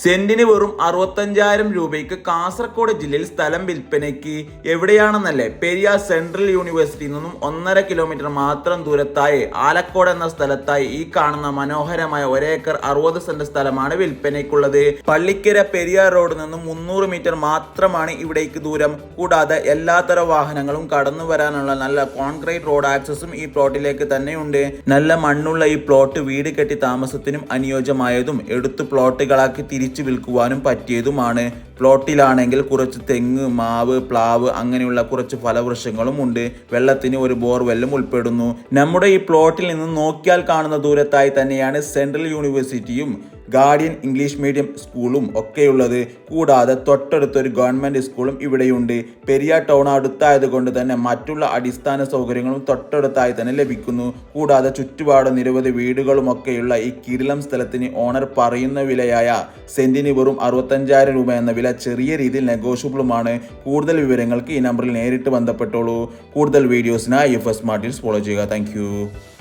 സെന്റിന് വെറും 65,000 രൂപയ്ക്ക് കാസർഗോഡ് ജില്ലയിൽ സ്ഥലം വിൽപ്പനയ്ക്ക്. എവിടെയാണെന്നല്ലേ? പെരിയാർ സെൻട്രൽ യൂണിവേഴ്സിറ്റിയിൽ നിന്നും 1.5 കിലോമീറ്റർ മാത്രം ദൂരത്തായി ആലക്കോട് എന്ന സ്ഥലത്തായി ഈ കാണുന്ന മനോഹരമായ 1 ഏക്കർ 60 സെന്റ് സ്ഥലമാണ് വിൽപ്പനയ്ക്കുള്ളത്. പള്ളിക്കര പെരിയാർ റോഡിൽ നിന്നും 300 മീറ്റർ മാത്രമാണ് ഇവിടേക്ക് ദൂരം. കൂടാതെ എല്ലാത്തര വാഹനങ്ങളും കടന്നു വരാനുള്ള നല്ല കോൺക്രീറ്റ് റോഡ് ആക്സസും ഈ പ്ലോട്ടിലേക്ക് തന്നെയുണ്ട്. നല്ല മണ്ണുള്ള ഈ പ്ലോട്ട് വീട് കെട്ടി താമസത്തിനും അനുയോജ്യമായതും എടുത്തു പ്ലോട്ടുകളാക്കി തിരിച്ചു വിൽക്കുവാനും പറ്റിയതുമാണ്. പ്ലോട്ടിലാണെങ്കിൽ കുറച്ച് തെങ്ങ്, മാവ്, പ്ലാവ് അങ്ങനെയുള്ള കുറച്ച് ഫലവൃക്ഷങ്ങളും ഉണ്ട്. വെള്ളത്തിന് ഒരു ബോർവെല്ലും ഉൾപ്പെടുന്നു. നമ്മുടെ ഈ പ്ലോട്ടിൽ നിന്ന് നോക്കിയാൽ കാണുന്ന ദൂരത്തായി തന്നെയാണ് സെൻട്രൽ യൂണിവേഴ്സിറ്റിയും ഗാർഡിയൻ ഇംഗ്ലീഷ് മീഡിയം സ്കൂളും ഒക്കെയുള്ളത്. കൂടാതെ തൊട്ടടുത്തൊരു ഗവൺമെന്റ് സ്കൂളും ഇവിടെയുണ്ട്. പെരിയാർ ടൗൺ അടുത്തായതുകൊണ്ട് തന്നെ മറ്റുള്ള അടിസ്ഥാന സൗകര്യങ്ങളും തൊട്ടടുത്തായി തന്നെ ലഭിക്കുന്നു. കൂടാതെ ചുറ്റുപാട് നിരവധി വീടുകളും ഒക്കെയുള്ള ഈ കിടിലം സ്ഥലത്തിന് ഓണർ പറയുന്ന വിലയായ സെന്റിന് വെറും 65,000 രൂപ എന്ന വില ചെറിയ രീതിയിൽ നെഗോഷ്യബിളുമാണ്. കൂടുതൽ വിവരങ്ങൾക്ക് ഈ നമ്പറിൽ നേരിട്ട് ബന്ധപ്പെട്ടോളൂ. കൂടുതൽ വീഡിയോസിനായി FS സ്മാർട്ട് ടിപ്സ് ഫോളോ ചെയ്യുക. താങ്ക്